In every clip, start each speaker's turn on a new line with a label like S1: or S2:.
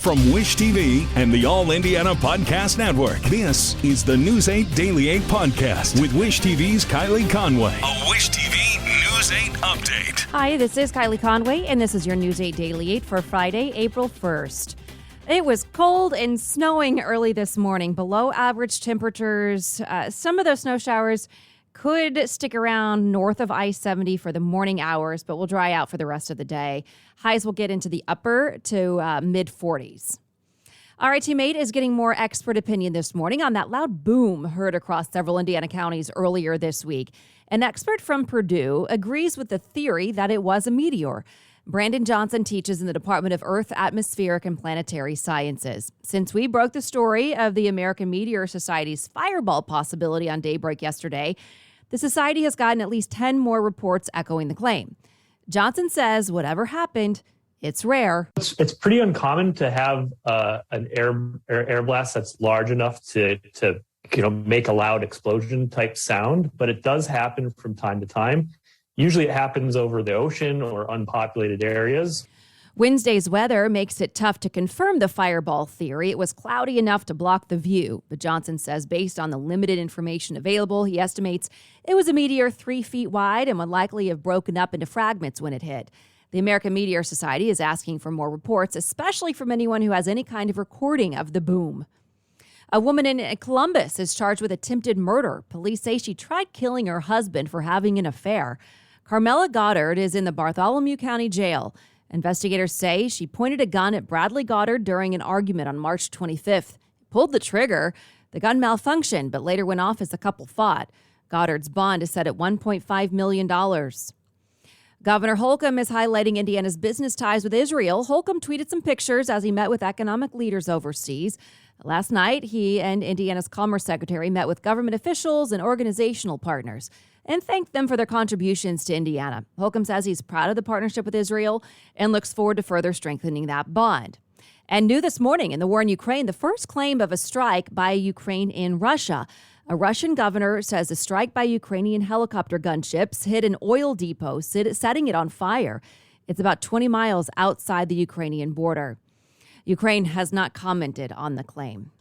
S1: From Wish TV and the All Indiana Podcast Network, this is the News 8 Daily 8 Podcast with Wish TV's Kylie Conway. A Wish TV News 8 update.
S2: Hi, this is Kylie Conway, and this is your News 8 Daily 8 for Friday, April 1st. It was cold and snowing early this morning, below average temperatures. Some of those snow showers could stick around north of I-70 for the morning hours, but will dry out for the rest of the day. Highs will get into the upper to mid-40s. All right, Team 8 is getting more expert opinion this morning on that loud boom heard across several Indiana counties earlier this week. An expert from Purdue agrees with the theory that it was a meteor. Brandon Johnson teaches in the Department of Earth, Atmospheric, and Planetary Sciences. Since we broke the story of the American Meteor Society's fireball possibility on Daybreak yesterday, the Society has gotten at least 10 more reports echoing the claim. Johnson says whatever happened, it's rare.
S3: It's pretty uncommon to have an air blast that's large enough to make a loud explosion type sound, but it does happen from time to time. Usually it happens over the ocean or unpopulated areas.
S2: Wednesday's weather makes it tough to confirm the fireball theory. It was cloudy enough to block the view, but Johnson says based on the limited information available, he estimates it was a meteor 3 feet wide and would likely have broken up into fragments when it hit. The American Meteor Society is asking for more reports, especially from anyone who has any kind of recording of the boom. A woman in Columbus is charged with attempted murder. Police say she tried killing her husband for having an affair. Carmela Goddard is in the Bartholomew County Jail. Investigators say she pointed a gun at Bradley Goddard during an argument on March 25th. Pulled the trigger. The gun malfunctioned, but later went off as the couple fought. Goddard's bond is set at $1.5 million. Governor Holcomb is highlighting Indiana's business ties with Israel. Holcomb tweeted some pictures as he met with economic leaders overseas. Last night, he and Indiana's Commerce Secretary met with government officials and organizational partners and thanked them for their contributions to Indiana. Holcomb says he's proud of the partnership with Israel and looks forward to further strengthening that bond. And new this morning in the war in Ukraine, the first claim of a strike by Ukraine in Russia. A Russian governor says a strike by Ukrainian helicopter gunships hit an oil depot, setting it on fire. It's about 20 miles outside the Ukrainian border. Ukraine has not commented on the claim.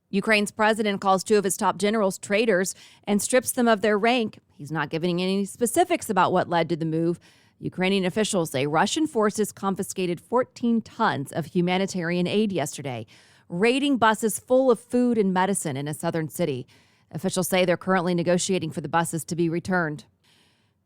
S2: Ukraine's president calls two of his top generals traitors and strips them of their rank. He's not giving any specifics about what led to the move. Ukrainian officials say Russian forces confiscated 14 tons of humanitarian aid yesterday, raiding buses full of food and medicine in a southern city. Officials say they're currently negotiating for the buses to be returned.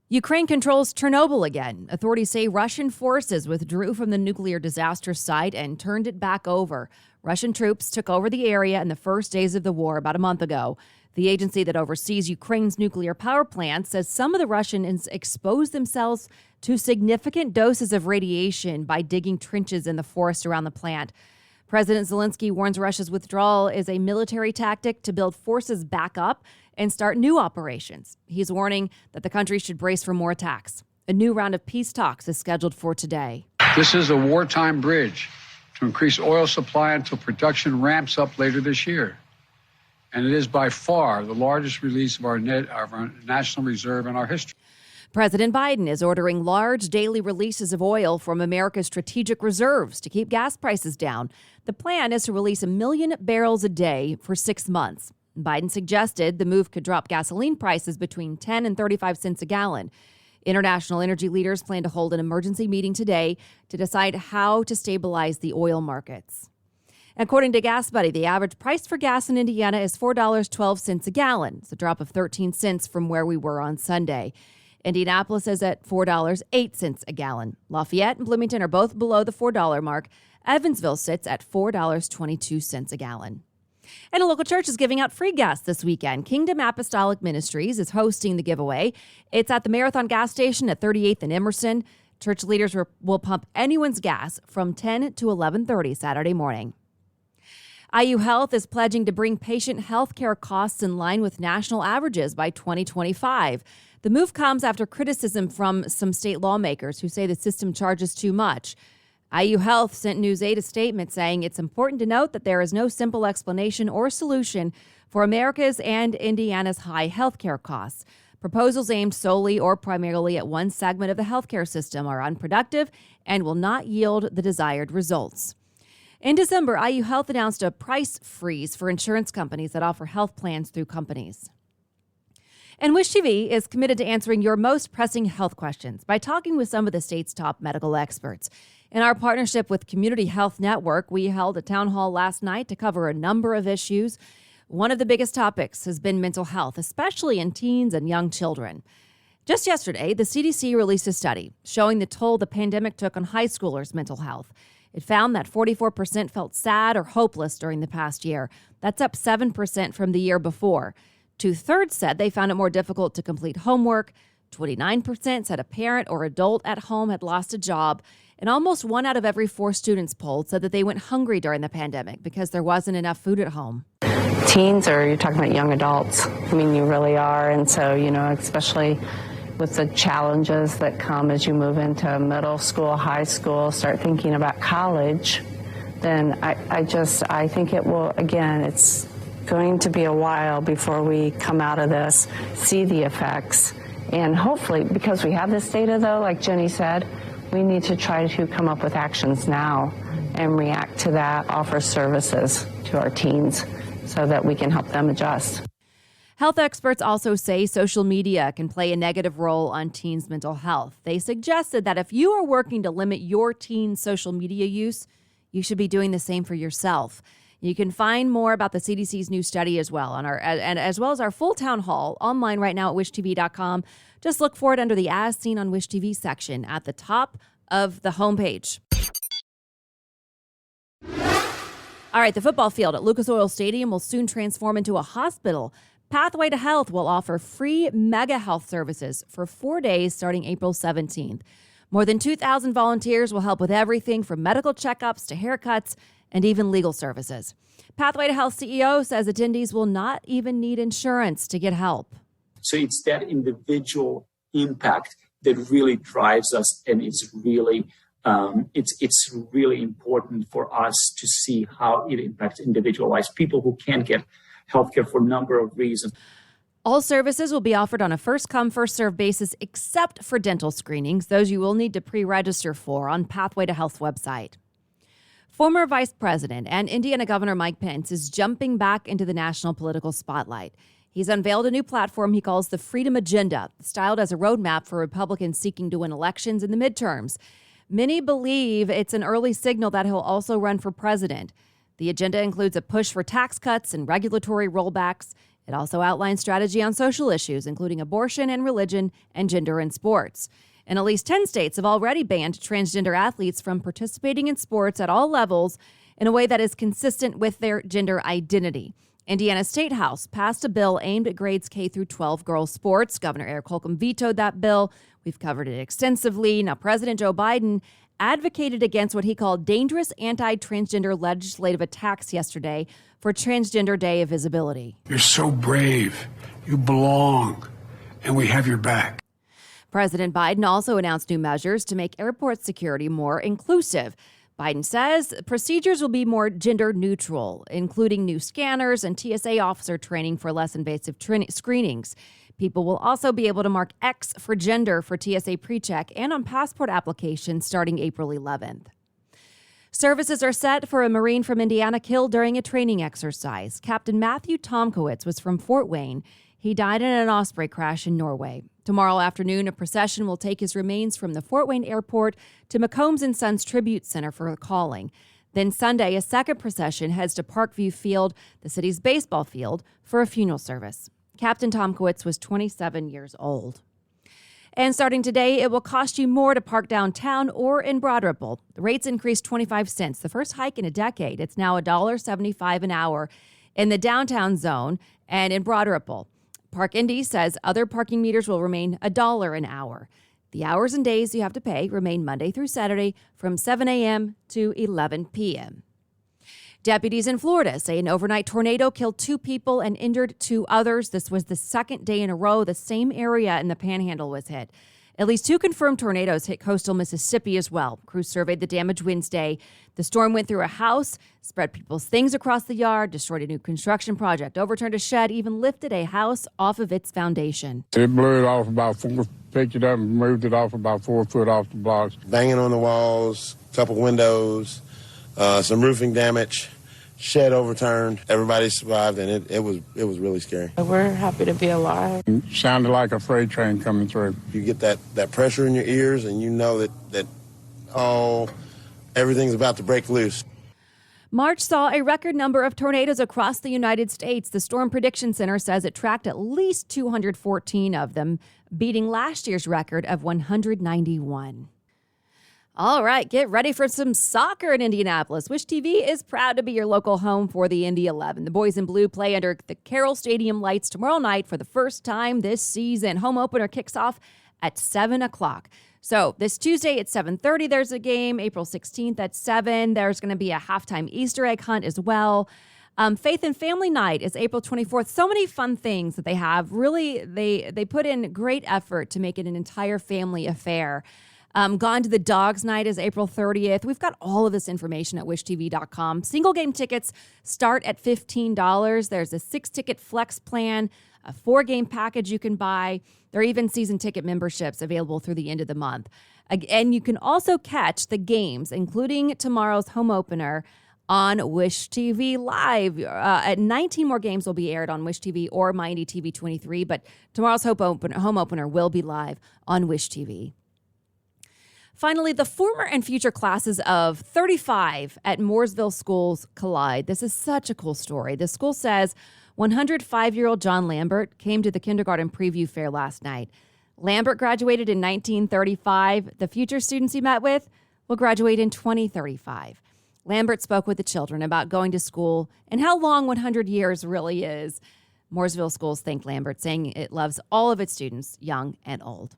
S2: Ukraine controls Chernobyl again. Authorities say Russian forces withdrew from the nuclear disaster site and turned it back over. Russian troops took over the area in the first days of the war about a month ago. The agency that oversees Ukraine's nuclear power plant says some of the Russians exposed themselves to significant doses of radiation by digging trenches in the forest around the plant. President Zelensky warns Russia's withdrawal is a military tactic to build forces back up and start new operations. He's warning that the country should brace for more attacks. A new round of peace talks is scheduled for today.
S4: This is a wartime bridge to increase oil supply until production ramps up later this year. And it is by far the largest release of our national reserve in our history.
S2: President Biden is ordering large daily releases of oil from America's strategic reserves to keep gas prices down. The plan is to release 1 million barrels a day for 6 months. Biden suggested the move could drop gasoline prices between 10 and 35 cents a gallon. International energy leaders plan to hold an emergency meeting today to decide how to stabilize the oil markets. According to GasBuddy, the average price for gas in Indiana is $4.12 a gallon. It's a drop of 13 cents from where we were on Sunday. Indianapolis is at $4.08 a gallon. Lafayette and Bloomington are both below the $4 mark. Evansville sits at $4.22 a gallon. And a local church is giving out free gas this weekend. Kingdom Apostolic Ministries is hosting the giveaway. It's at the Marathon gas station at 38th and Emerson. Church leaders will pump anyone's gas from 10 to 11:30 Saturday morning. IU Health is pledging to bring patient health care costs in line with national averages by 2025. The move comes after criticism from some state lawmakers who say the system charges too much. IU Health sent News 8 a statement saying it's important to note that there is no simple explanation or solution for America's and Indiana's high healthcare costs. Proposals aimed solely or primarily at one segment of the healthcare system are unproductive and will not yield the desired results. In December, IU Health announced a price freeze for insurance companies that offer health plans through companies. And Wish TV is committed to answering your most pressing health questions by talking with some of the state's top medical experts. In our partnership with Community Health Network, we held a town hall last night to cover a number of issues. One of the biggest topics has been mental health, especially in teens and young children. Just yesterday, the CDC released a study showing the toll the pandemic took on high schoolers' mental health. It found that 44% felt sad or hopeless during the past year. That's up 7% from the year before. 2/3 said they found it more difficult to complete homework. 29% said a parent or adult at home had lost a job. And almost 1 out of every 4 students polled said that they went hungry during the pandemic because there wasn't enough food at home.
S5: Teens, or you're talking about young adults. I mean, you really are. And so, especially with the challenges that come as you move into middle school, high school, start thinking about college, then I think it will, again, it's going to be a while before we come out of this, see the effects. And hopefully, because we have this data, though, like Jenny said, we need to try to come up with actions now and react to that, offer services to our teens so that we can help them adjust.
S2: Health experts also say social media can play a negative role on teens' mental health. They suggested that if you are working to limit your teen's social media use, you should be doing the same for yourself. You can find more about the CDC's new study as well as well as our full town hall online right now at wishtv.com. Just look for it under the As Seen on Wish TV section at the top of the homepage. All right, the football field at Lucas Oil Stadium will soon transform into a hospital. Pathway to Health will offer free mega health services for 4 days starting April 17th. More than 2,000 volunteers will help with everything from medical checkups to haircuts and even legal services. Pathway to Health CEO says attendees will not even need insurance to get help.
S6: So it's that individual impact that really drives us, and it's really important for us to see how it impacts individualized people who can't get healthcare for a number of reasons.
S2: All services will be offered on a first-come, first-served basis except for dental screenings. Those you will need to pre-register for on Pathway to Health website. Former Vice President and Indiana Governor Mike Pence is jumping back into the national political spotlight. He's unveiled a new platform he calls the Freedom Agenda, styled as a roadmap for Republicans seeking to win elections in the midterms. Many believe it's an early signal that he'll also run for president. The agenda includes a push for tax cuts and regulatory rollbacks. It also outlines strategy on social issues, including abortion and religion and gender in sports. And at least 10 states have already banned transgender athletes from participating in sports at all levels in a way that is consistent with their gender identity. Indiana State House passed a bill aimed at grades K through 12 girls sports. Governor Eric Holcomb vetoed that bill. We've covered it extensively. Now, President Joe Biden advocated against what he called dangerous anti-transgender legislative attacks yesterday for Transgender Day of Visibility.
S7: You're so brave. You belong. And we have your back.
S2: President Biden also announced new measures to make airport security more inclusive. Biden says procedures will be more gender neutral, including new scanners and TSA officer training for less invasive screenings. People will also be able to mark X for gender for TSA PreCheck and on passport applications starting April 11th. Services are set for a Marine from Indiana killed during a training exercise. Captain Matthew Tomkowitz was from Fort Wayne. He died in an Osprey crash in Norway. Tomorrow afternoon, a procession will take his remains from the Fort Wayne airport to McCombs & Sons Tribute Center for a calling. Then Sunday, a second procession heads to Parkview Field, the city's baseball field, for a funeral service. Captain Tomkowitz was 27 years old. And starting today, it will cost you more to park downtown or in Broad Ripple. The rates increased 25 cents, the first hike in a decade. It's now $1.75 an hour in the downtown zone and in Broad Ripple. Park Indy says other parking meters will remain $1 an hour. The hours and days you have to pay remain Monday through Saturday from 7 a.m. to 11 p.m. Deputies in Florida say an overnight tornado killed 2 people and injured 2 others. This was the second day in a row the same area in the Panhandle was hit. At least 2 confirmed tornadoes hit coastal Mississippi as well. Crews surveyed the damage Wednesday. The storm went through a house, spread people's things across the yard, destroyed a new construction project, overturned a shed, even lifted a house off of its foundation.
S8: It blew it off about 4, picked it up and moved it off about 4 foot off the blocks.
S9: Banging on the walls, couple windows, some roofing damage, shed overturned. Everybody survived, and it was really scary.
S5: We're happy to be alive.
S8: It sounded like a freight train coming through.
S9: You get that pressure in your ears, and you know that everything's about to break loose.
S2: March saw a record number of tornadoes across the United States. The Storm Prediction Center says it tracked at least 214 of them, beating last year's record of 191. All right, get ready for some soccer in Indianapolis. Wish TV is proud to be your local home for the Indy 11. The boys in blue play under the Carroll Stadium lights tomorrow night for the first time this season. Home opener kicks off at 7 o'clock. So this Tuesday at 7:30, there's a game. April 16th at 7. There's going to be a halftime Easter egg hunt as well. Faith and Family Night is April 24th. So many fun things that they have. Really, they put in great effort to make it an entire family affair. Gone to the Dogs Night is April 30th. We've got all of this information at wishtv.com. Single game tickets start at $15. There's a 6-ticket flex plan, a 4-game package you can buy. There are even season ticket memberships available through the end of the month. And you can also catch the games, including tomorrow's home opener, on Wish TV Live. 19 more games will be aired on Wish TV or My Indy TV 23, but tomorrow's home opener will be live on Wish TV. Finally, the former and future classes of 35 at Mooresville schools collide. This is such a cool story. The school says 105-year-old John Lambert came to the kindergarten preview fair last night. Lambert graduated in 1935. The future students he met with will graduate in 2035. Lambert spoke with the children about going to school and how long 100 years really is. Mooresville schools thanked Lambert, saying it loves all of its students, young and old.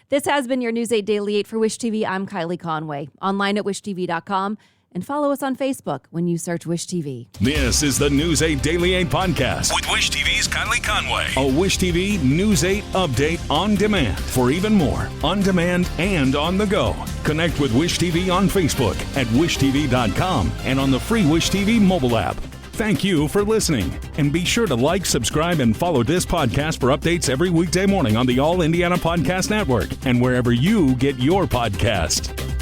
S2: This has been your News 8 Daily 8 for Wish TV. I'm Kylie Conway. Online at wishtv.com and follow us on Facebook when you search Wish TV.
S1: This is the News 8 Daily 8 podcast with Wish TV's Kylie Conway. A Wish TV News 8 update on demand for even more on demand and on the go. Connect with Wish TV on Facebook at wishtv.com and on the free Wish TV mobile app. Thank you for listening, and be sure to like, subscribe, and follow this podcast for updates every weekday morning on the All Indiana Podcast Network and wherever you get your podcast.